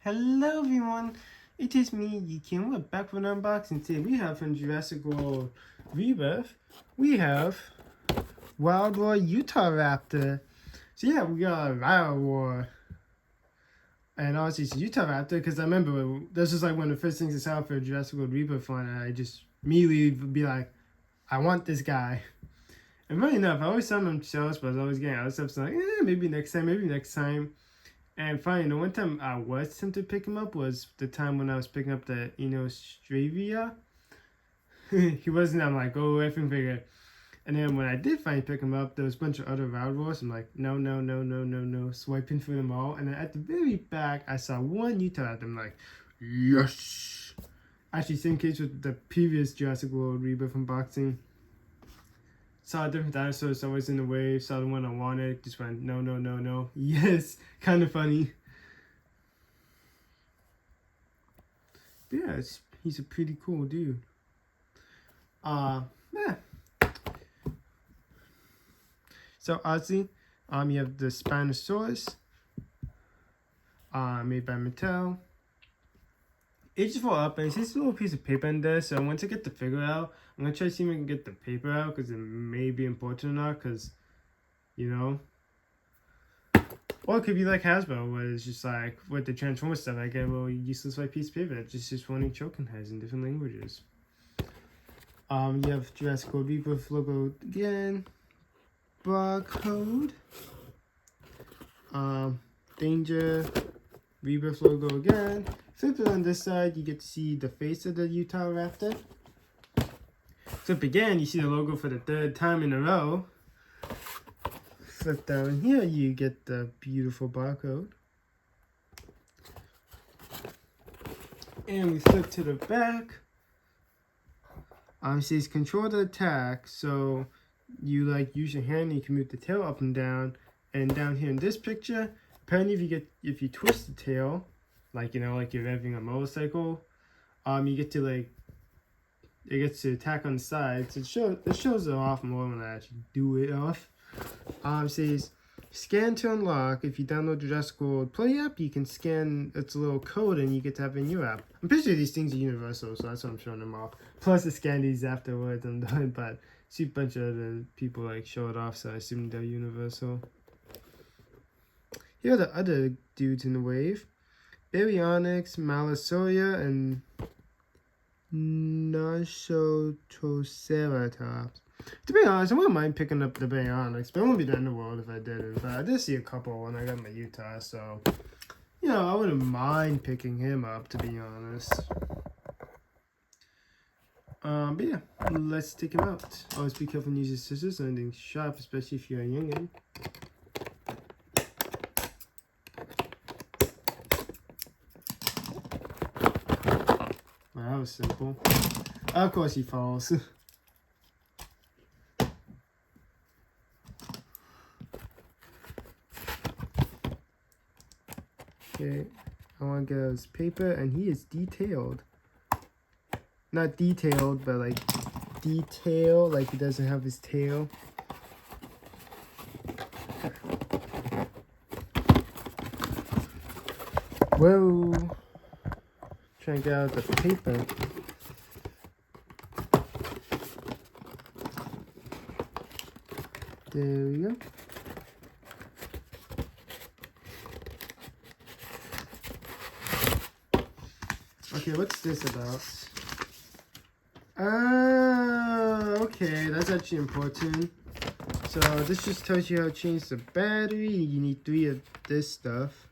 Hello everyone, it is me, Yiki, and we're back with an unboxing. Today we have from Jurassic World Rebirth, we have Wild War Utahraptor. So yeah, we got a Wild War. And obviously it's Utahraptor because I remember this was like one of the first things I saw for Jurassic World Rebirth one, and I just immediately would be like, I want this guy. And funny enough, I always saw him shows, but I was always getting other stuff, so like, maybe next time. And finally, the one time I was tempted to pick him up was the time when I was picking up the Utahraptor. He wasn't. I'm like, oh, effing figure. And then when I did finally pick him up, there was a bunch of other Wild Wars. I'm like, no, swiping through them all. And then at the very back, I saw one Utahraptor. I'm like, yes. Actually, same case with the previous Jurassic World Rebirth unboxing. Saw a different dinosaur, so I was in the wave, saw the one I wanted, just went, no. Yes, kind of funny. But yeah, he's a pretty cool dude. Yeah. So obviously, you have the Spinosaurus, made by Mattel. It just fall up, and it's just a little piece of paper in there, so once I get the figure out, I'm going to try to see if I can get the paper out, because it may be important or not, because, you know. Or it could be like Hasbro, where it's just like, with the Transformer stuff, I get a little useless white piece of paper that just funny choking has in different languages. You have Jurassic World Rebirth logo again, barcode, Danger, Rebirth logo again. Flip it on this side, you get to see the face of the Utahraptor. Flip again, you see the logo for the third time in a row. Flip down here, you get the beautiful barcode. And we flip to the back. It says control the attack, so you like use your hand and you can move the tail up and down. And down here in this picture, apparently if you twist the tail, like you're revving a motorcycle, you get to it gets to attack on the sides. It shows it off more when I actually do it off. It says scan to unlock. If you download the Jurassic World Play app, you can scan its little code and you get to have it in your app. I'm pretty sure these things are universal, so that's why I'm showing them off. Plus, I scan these afterwards I'm done, but I see a bunch of other people show it off, so I assume they're universal. Here are the other dudes in the wave. Baryonyx, Malosauria, and Noshotoceratops. To be honest, I wouldn't mind picking up the Baryonyx, but it wouldn't be the end of the world if I didn't. But I did see a couple when I got my Utah, so, I wouldn't mind picking him up, to be honest. But yeah, let's take him out. Always be careful and use your scissors or anything sharp, especially if you're a youngin'. Wow, that was simple. Of course he falls. Okay, I want to get his paper, and he is detailed. Not detailed, but detail, he doesn't have his tail. Whoa! Trying to get out the paper. There we go. Okay, what's this about? Okay, that's actually important. So this just tells you how to change the battery. You need 3 of this stuff.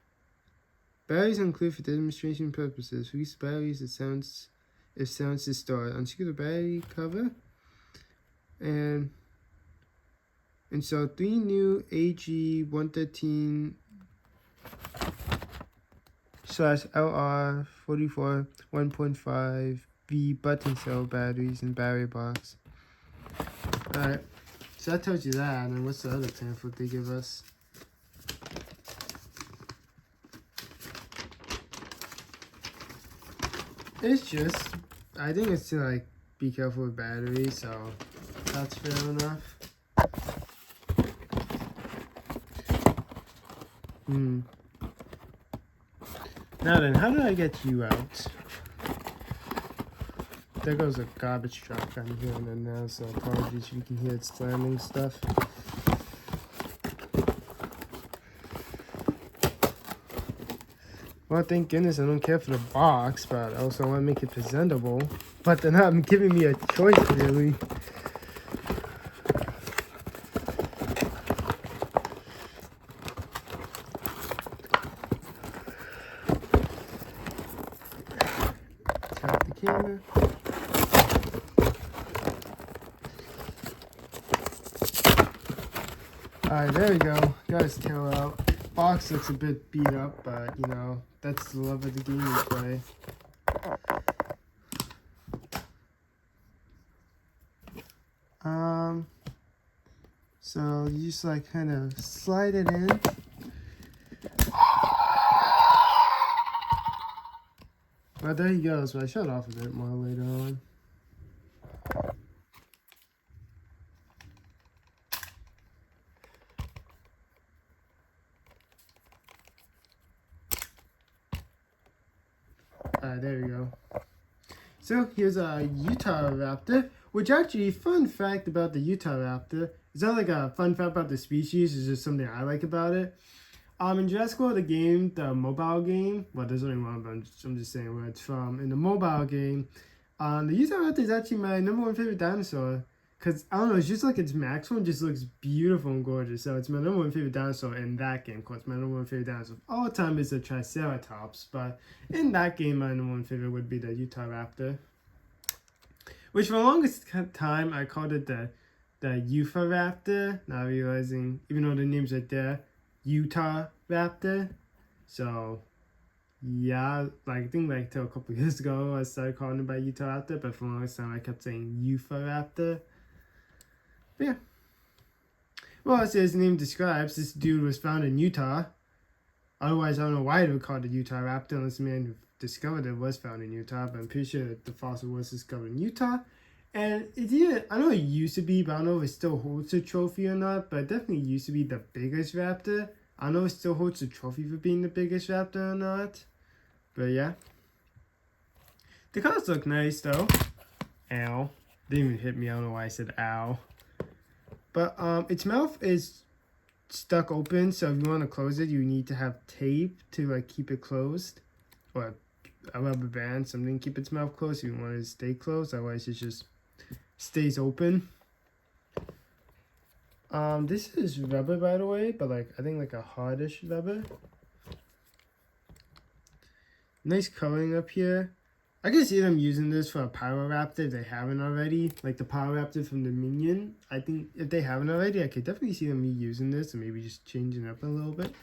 Batteries are included for demonstration purposes. Release batteries if sounds is start. Unscrew the battery cover. And install 3 new AG113 /LR44 1.5V button cell batteries and battery box. Alright, so that tells you that, and then what's the other pamphlet they give us? It's just, I think it's to be careful with batteries, so that's fair enough. Now then, how do I get you out? There goes a garbage truck I'm hearing it now, so apologies if you can hear it slamming stuff. Well, thank goodness I don't care for the box, but I also want to make it presentable. But they're not giving me a choice, really. Tap the camera. Alright, there we go. Got his tail out. Box looks a bit beat up, but you know, that's the love of the game we play. So you just like kind of slide it in. Well, there he goes, but I shut off a bit more later on. There we go. So here's a Utahraptor, which actually, fun fact about the Utahraptor, it's not like a fun fact about the species, it's just something I like about it. In Jurassic World, the game, the mobile game, well, there's only one, but I'm just saying where it's from. In the mobile game, the Utahraptor is actually my #1 favorite dinosaur. Because, I don't know, it's just like its maximum just looks beautiful and gorgeous. So it's my #1 favorite dinosaur in that game. Of course, my #1 favorite dinosaur of all time is the Triceratops. But in that game, my #1 favorite would be the Utahraptor. Which for the longest time, I called it the Utahraptor. Now realizing, even though the name's right there, Utahraptor. So, yeah, like I think like till a couple years ago, I started calling it by Utahraptor. But for the longest time, I kept saying Utahraptor. But yeah. Well, as his name describes, this dude was found in Utah. Otherwise, I don't know why they would call it the Utahraptor unless the man who discovered it was found in Utah. But I'm pretty sure that the fossil was discovered in Utah. And it's either, I know it used to be, but I don't know if it still holds the trophy or not. But it definitely used to be the biggest raptor. I don't know if it still holds the trophy for being the biggest raptor or not. But yeah. The colors look nice though. Ow. Didn't even hit me. I don't know why I said ow. But its mouth is stuck open, so if you want to close it, you need to have tape to like keep it closed, or a rubber band, something to keep its mouth closed. If you want it to stay closed, otherwise it just stays open. This is rubber, by the way, but like I think like a hardish rubber. Nice coloring up here. I can see them using this for a Pyroraptor if they haven't already. Like the Pyroraptor from the Minion. I think if they haven't already, I could definitely see them using this and maybe just changing it up a little bit.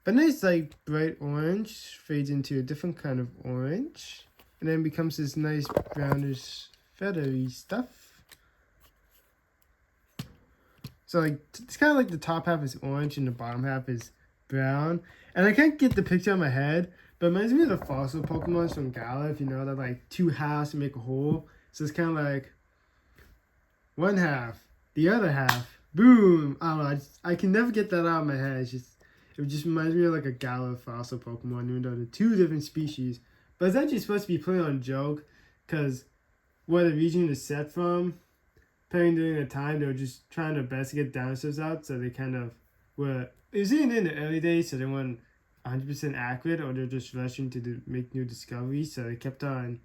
But nice like bright orange. Fades into a different kind of orange. And then becomes this nice brownish feathery stuff. So like it's kind of like the top half is orange and the bottom half is brown. And I can't get the picture in my head. But it reminds me of the fossil Pokemon from Gala, if you know that like two halves make a whole. So it's kind of like one half, the other half, boom. I don't know. I can never get that out of my head. It just reminds me of like a Gala fossil Pokemon, even though they're two different species. But it's actually supposed to be played on joke, because where the region is set from, apparently during the time they were just trying their best to get dinosaurs out, so they kind of were. It was even in the early days, so they weren't 100% accurate, or they're just rushing to make new discoveries, so they kept on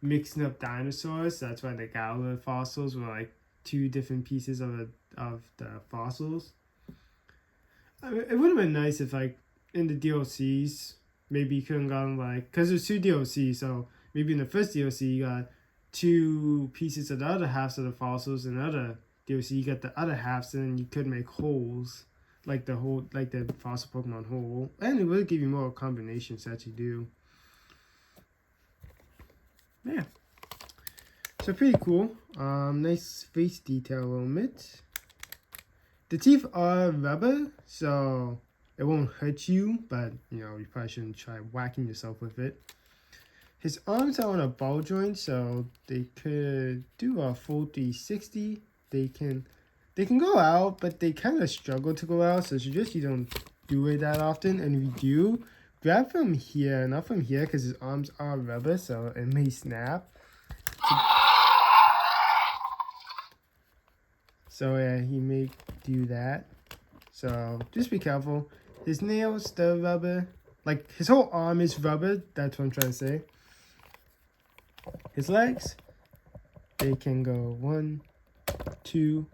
mixing up dinosaurs. So that's why the Gala fossils were like two different pieces of the fossils. I mean, it would have been nice if like in the DLCs maybe you could have gotten like, because there's two DLCs, so maybe in the first DLC you got two pieces of the other halves of the fossils, and the other DLC you got the other halves, and then you could make holes. Like the fossil Pokemon whole. And it will give you more combinations that you do. Yeah. So pretty cool. Nice face detail a little bit. The teeth are rubber, so it won't hurt you, but you know, you probably shouldn't try whacking yourself with it. His arms are on a ball joint, so they could do a full 360. They can go out, but they kind of struggle to go out, so suggest you don't do it that often. And if you do, grab from here, not from here, because his arms are rubber, so it may snap. So yeah, he may do that. So just be careful. His nails, they're rubber. Like, his whole arm is rubber. That's what I'm trying to say. His legs, they can go 1, 2,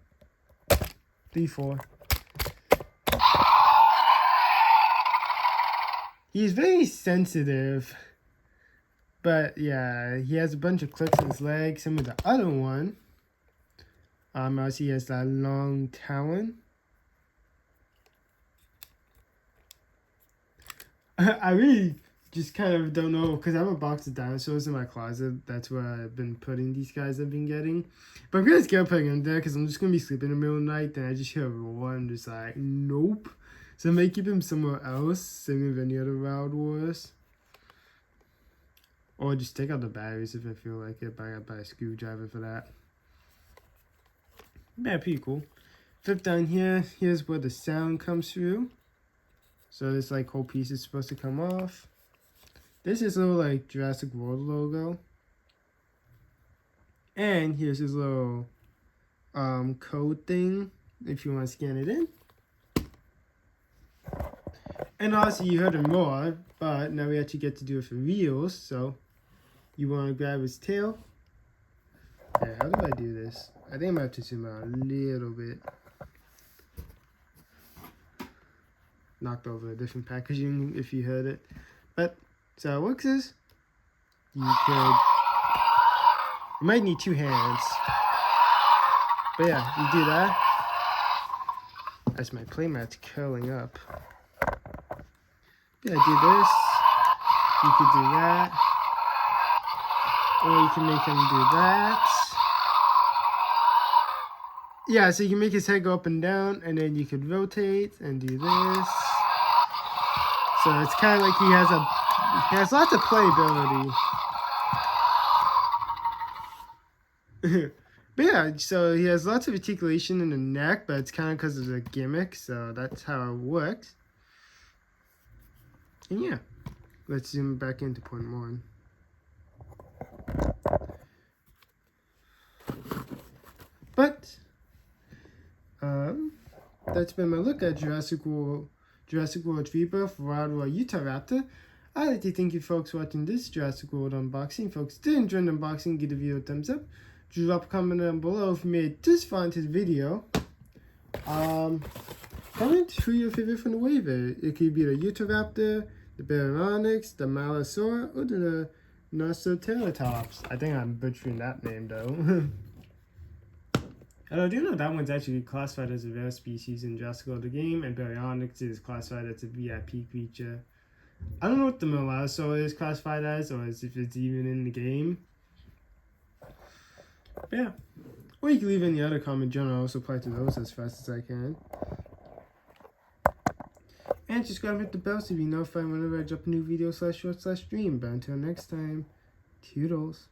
3, 4. He's very sensitive. But yeah, he has a bunch of clips in his legs. Some of the other one, also he has that long talon. I really just kind of don't know, because I have a box of dinosaurs in my closet. That's where I've been putting these guys I've been getting. But I'm really scared putting them there, because I'm just going to be sleeping in the middle of the night, then I just hear a roar, and I'm just like, nope. So I may keep him somewhere else, same with any other Wild Wars. Or just take out the batteries if I feel like it, but I gotta buy a screwdriver for that. Yeah, pretty cool. Flip down here, here's where the sound comes through. So this like whole piece is supposed to come off. This is a little like Jurassic World logo. And here's his little code thing if you want to scan it in. And also you heard him roar, but now we actually get to do it for reals. So you want to grab his tail. Okay, how do I do this? I think I might have to zoom out a little bit. Knocked over a different packaging if you heard it. But, so how it works is, you might need 2 hands. But yeah, you do that. As my playmat's curling up. Yeah, do this. You could do that. Or you can make him do that. Yeah, so you can make his head go up and down, and then you could rotate and do this. So it's kind of like he has lots of playability. But yeah, so he has lots of articulation in the neck, but it's kind of because of the gimmick, so that's how it works. And yeah, let's zoom back into point 1. But that's been my look at Jurassic World Rebirth Wild War Utahraptor. I'd like to thank you folks for watching this Jurassic World unboxing. Folks, did enjoy the unboxing, give the video a thumbs up. Drop a comment down below if you made it this far into this video. Comment who your favorite from the waiver. It could be the Utahraptor, the Baryonyx, the Malasaur, or the Utahraptor. I think I'm butchering that name though. Although I do know that one's actually classified as a rare species in Jurassic World the game, and Baryonyx is classified as a VIP creature. I don't know what the Malasaur is classified as, or as if it's even in the game. But yeah. Or you can leave any other comment general, I'll also apply to those as fast as I can. And subscribe and hit the bell so you be notified whenever I drop a new video /short/stream. But until next time, toodles.